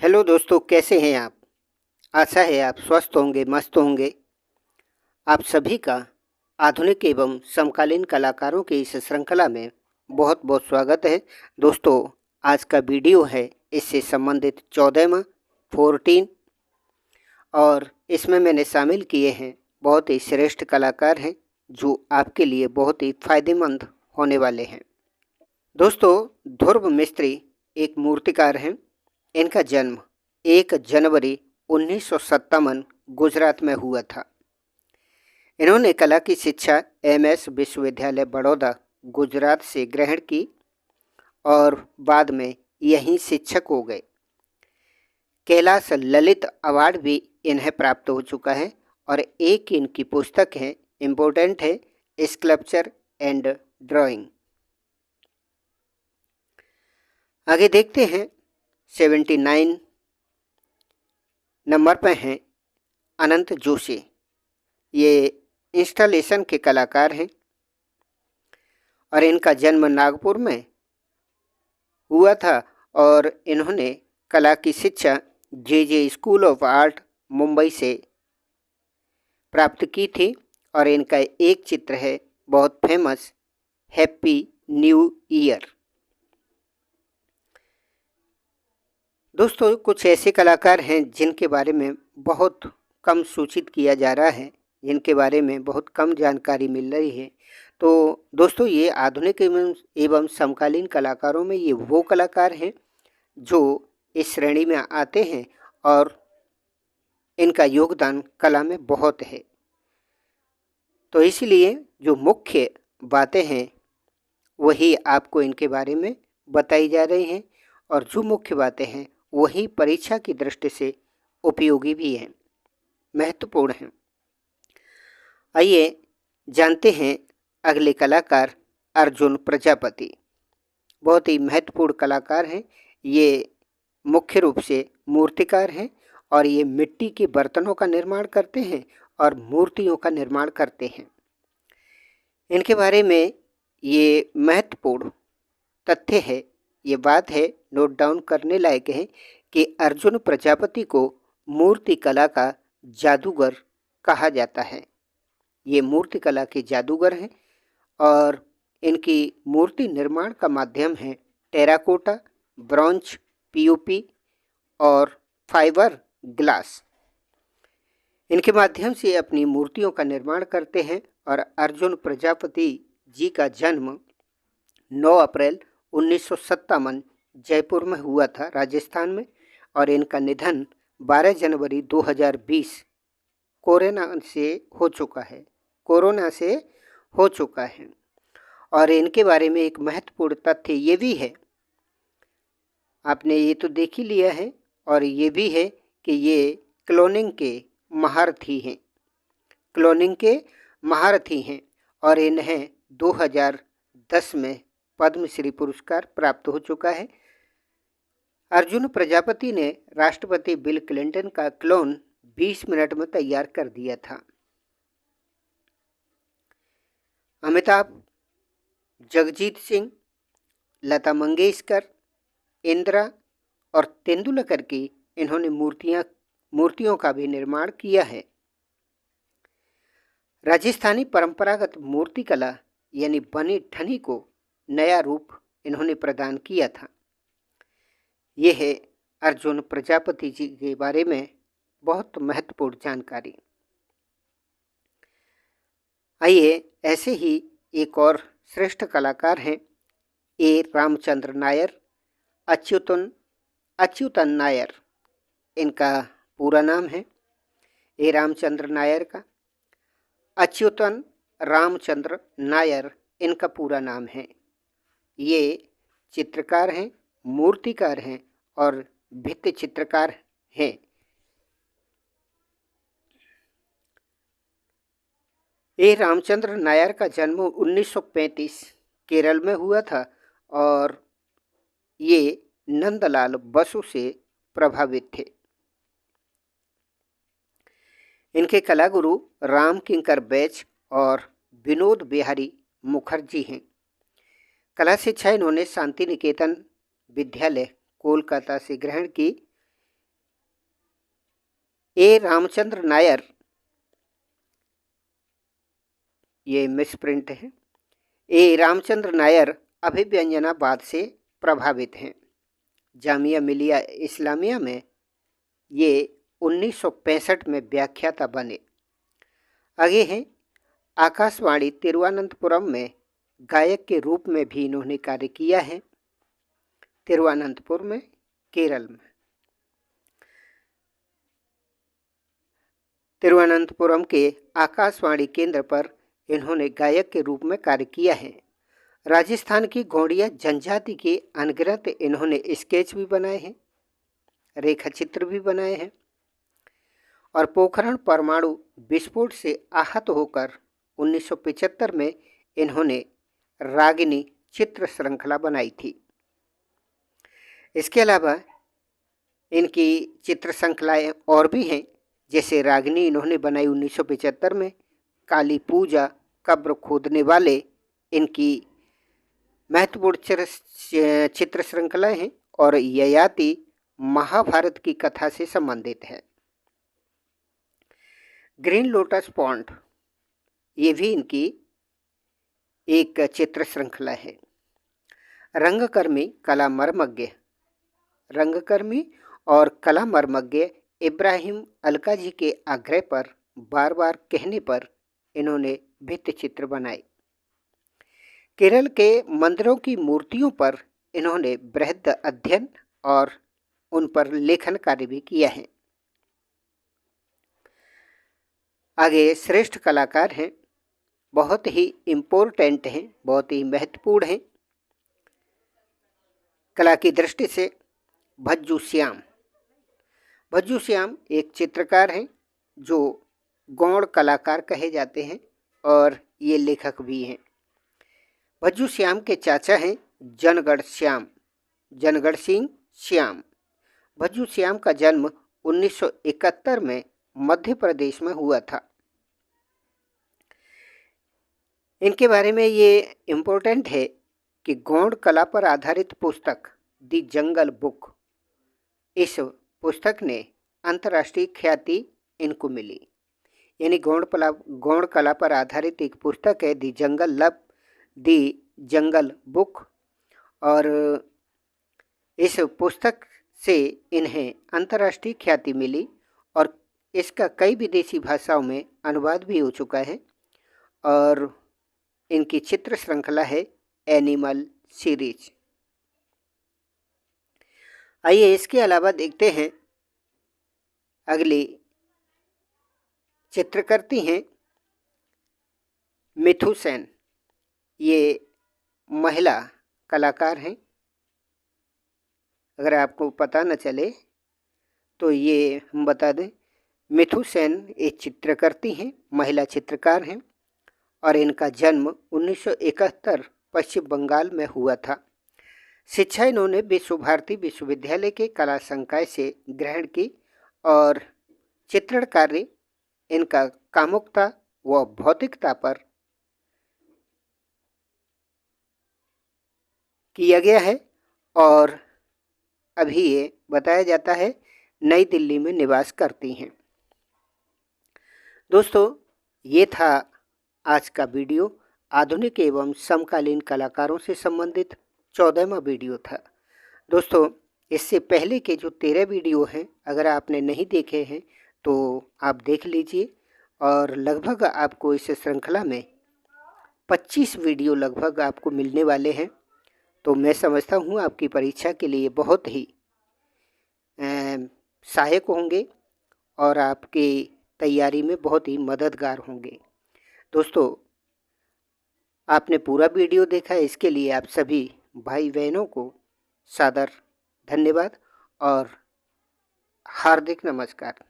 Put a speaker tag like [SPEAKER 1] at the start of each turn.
[SPEAKER 1] Hello दोस्तों, कैसे हैं आप? आशा है आप स्वस्थ होंगे, मस्त होंगे। आप सभी का आधुनिक एवं समकालीन कलाकारों की इस श्रृंखला में बहुत-बहुत स्वागत है। दोस्तों, आज का वीडियो है इससे संबंधित 14वां 14 और इसमें मैंने शामिल किए हैं बहुत ही श्रेष्ठ कलाकार हैं जो आपके लिए बहुत ही फ़ायदेमंद होने वाले हैं। दोस्तों, ध्रुव मिस्त्री एक मूर्तिकार हैं। इनका जन्म 1 जनवरी 1957 गुजरात में हुआ था। इन्होंने कला की शिक्षा एमएस विश्वविद्यालय बड़ौदा गुजरात से ग्रहण की और बाद में यहीं शिक्षक हो गए। कैलाश ललित अवार्ड भी इन्हें प्राप्त हो चुका है और एक इनकी पुस्तक है, इम्पोर्टेंट है, स्कल्पचर एंड ड्राइंग। आगे देखते हैं। 79 नंबर पर हैं अनंत जोशी। ये इंस्टॉलेशन के कलाकार हैं और इनका जन्म नागपुर में हुआ था और इन्होंने कला की शिक्षा जे स्कूल ऑफ आर्ट मुंबई से प्राप्त की थी और इनका एक चित्र है बहुत फेमस, हैप्पी न्यू ईयर। दोस्तों, कुछ ऐसे कलाकार हैं जिनके बारे में बहुत कम सूचित किया जा रहा है, जिनके बारे में बहुत कम जानकारी मिल रही है। तो दोस्तों, ये आधुनिक एवं समकालीन कलाकारों में ये वो कलाकार हैं जो इस श्रेणी में आते हैं और इनका योगदान कला में बहुत है। तो इसलिए जो मुख्य बातें हैं वही आपको इनके बारे में बताई जा रही हैं और जो मुख्य बातें हैं वही परीक्षा की दृष्टि से उपयोगी भी हैं, महत्वपूर्ण हैं। आइए जानते हैं अगले कलाकार अर्जुन प्रजापति। बहुत ही महत्वपूर्ण कलाकार हैं। ये मुख्य रूप से मूर्तिकार हैं और ये मिट्टी के बर्तनों का निर्माण करते हैं और मूर्तियों का निर्माण करते हैं। इनके बारे में ये महत्वपूर्ण तथ्य है, ये बात है, नोट डाउन करने लायक है कि अर्जुन प्रजापति को मूर्ति कला का जादूगर कहा जाता है। ये मूर्ति कला के जादूगर हैं और इनकी मूर्ति निर्माण का माध्यम है टेराकोटा, ब्रॉन्ज, पीओपी और फाइबर ग्लास। इनके माध्यम से अपनी मूर्तियों का निर्माण करते हैं और अर्जुन प्रजापति जी का जन्म 9 अप्रैल 1957 जयपुर में हुआ था, राजस्थान में, और इनका निधन 12 जनवरी 2020 कोरोना से हो चुका है। और इनके बारे में एक महत्वपूर्ण तथ्य ये भी है, आपने ये तो देख ही लिया है, और ये भी है कि ये क्लोनिंग के महारथी हैं और इन्हें 2010 में पद्मश्री पुरस्कार प्राप्त हो चुका है। अर्जुन प्रजापति ने राष्ट्रपति बिल क्लिंटन का क्लोन 20 मिनट में तैयार कर दिया था। अमिताभ, जगजीत सिंह, लता मंगेशकर, इंदिरा और तेंदुलकर की इन्होंने मूर्तियों का भी निर्माण किया है। राजस्थानी परंपरागत मूर्ति कला यानी बनी ठनी को नया रूप इन्होंने प्रदान किया था। यह है अर्जुन प्रजापति जी के बारे में बहुत महत्वपूर्ण जानकारी। आइए ऐसे ही एक और श्रेष्ठ कलाकार हैं ए रामचंद्र नायर, अच्युतन नायर इनका पूरा नाम है। ए रामचंद्र नायर का अच्युतन रामचंद्र नायर इनका पूरा नाम है। ये चित्रकार हैं, मूर्तिकार हैं और भित्ति चित्रकार हैं। ए रामचंद्र नायर का जन्म 1935 केरल में हुआ था और ये नंदलाल बसु से प्रभावित थे। इनके कलागुरु राम किंकर बैच और विनोद बिहारी मुखर्जी हैं। कला शिक्षा इन्होंने शांति निकेतन विद्यालय कोलकाता से ग्रहण की। ए रामचंद्र नायर, ये मिसप्रिंट है, ए रामचंद्र नायर अभिव्यंजनावाद से प्रभावित हैं। जामिया मिलिया इस्लामिया में ये 1965 में व्याख्याता बने। आगे हैं, आकाशवाणी तिरुवनंतपुरम में गायक के रूप में भी इन्होंने कार्य किया है। तिरुवनंतपुरम में, केरल में। तिरुवनंतपुरम के आकाशवाणी केंद्र पर इन्होंने गायक के रूप में कार्य किया है। राजस्थान की गौड़िया जनजाति के अनगिनत इन्होंने स्केच भी बनाए हैं, रेखा चित्र भी बनाए हैं। और पोखरण परमाणु विस्फोट से आहत होकर 1975 में इन्होंने रागिनी चित्र श्रृंखला बनाई थी। इसके अलावा इनकी चित्र श्रृंखलाएँ और भी हैं, जैसे रागिनी इन्होंने बनाई 1975 में, काली पूजा, कब्र खोदने वाले इनकी महत्वपूर्ण चित्र श्रृंखलाएँ हैं। और ययाति महाभारत की कथा से संबंधित है। ग्रीन लोटस पॉन्ड, ये भी इनकी एक चित्र श्रृंखला है। रंगकर्मी कला मर्मज्ञ, रंगकर्मी और कला मर्मज्ञ इब्राहिम अलकाजी के आग्रह पर बार बार कहने पर इन्होंने भित्ति चित्र बनाए। केरल के मंदिरों की मूर्तियों पर इन्होंने बृहद अध्ययन और उन पर लेखन कार्य भी किया है। आगे श्रेष्ठ कलाकार हैं, बहुत ही इम्पोर्टेंट हैं, बहुत ही महत्वपूर्ण हैं कला की दृष्टि से। भज्जू श्याम, भज्जू श्याम एक चित्रकार हैं जो गौड़ कलाकार कहे जाते हैं और ये लेखक भी हैं। भज्जू श्याम के चाचा हैं जनगढ़ श्याम, जनगढ़ सिंह श्याम। भज्जू श्याम का जन्म 1971 में मध्य प्रदेश में हुआ था। इनके बारे में ये इम्पोर्टेंट है कि गौड़ कला पर आधारित पुस्तक दी जंगल बुक, इस पुस्तक ने अंतर्राष्ट्रीय ख्याति इनको मिली। यानी गौड़ कला पर आधारित एक पुस्तक है दी जंगल बुक, और इस पुस्तक से इन्हें अंतर्राष्ट्रीय ख्याति मिली और इसका कई विदेशी भाषाओं में अनुवाद भी हो चुका है। और इनकी चित्र श्रृंखला है एनिमल सीरीज। आइए इसके अलावा देखते हैं अगली चित्रकर्ती हैं मिथु सेन। ये महिला कलाकार हैं। अगर आपको पता न चले तो ये हम बता दें, मिथु सेन एक चित्रकर्ती हैं, महिला चित्रकार हैं और इनका जन्म 1971 पश्चिम बंगाल में हुआ था। शिक्षा इन्होंने विश्व भारती विश्वविद्यालय के कला संकाय से ग्रहण की और चित्रण कार्य इनका कामुकता व भौतिकता पर किया गया है और अभी ये बताया जाता है नई दिल्ली में निवास करती हैं। दोस्तों, ये था आज का वीडियो। आधुनिक एवं समकालीन कलाकारों से संबंधित 14वां वीडियो था। दोस्तों, इससे पहले के जो 13 वीडियो हैं, अगर आपने नहीं देखे हैं तो आप देख लीजिए। और लगभग आपको इस श्रृंखला में 25 वीडियो लगभग आपको मिलने वाले हैं। तो मैं समझता हूँ आपकी परीक्षा के लिए बहुत ही सहायक होंगे और आपकी तैयारी में बहुत ही मददगार होंगे। दोस्तों, आपने पूरा वीडियो देखा, इसके लिए आप सभी भाई बहनों को सादर धन्यवाद और हार्दिक नमस्कार।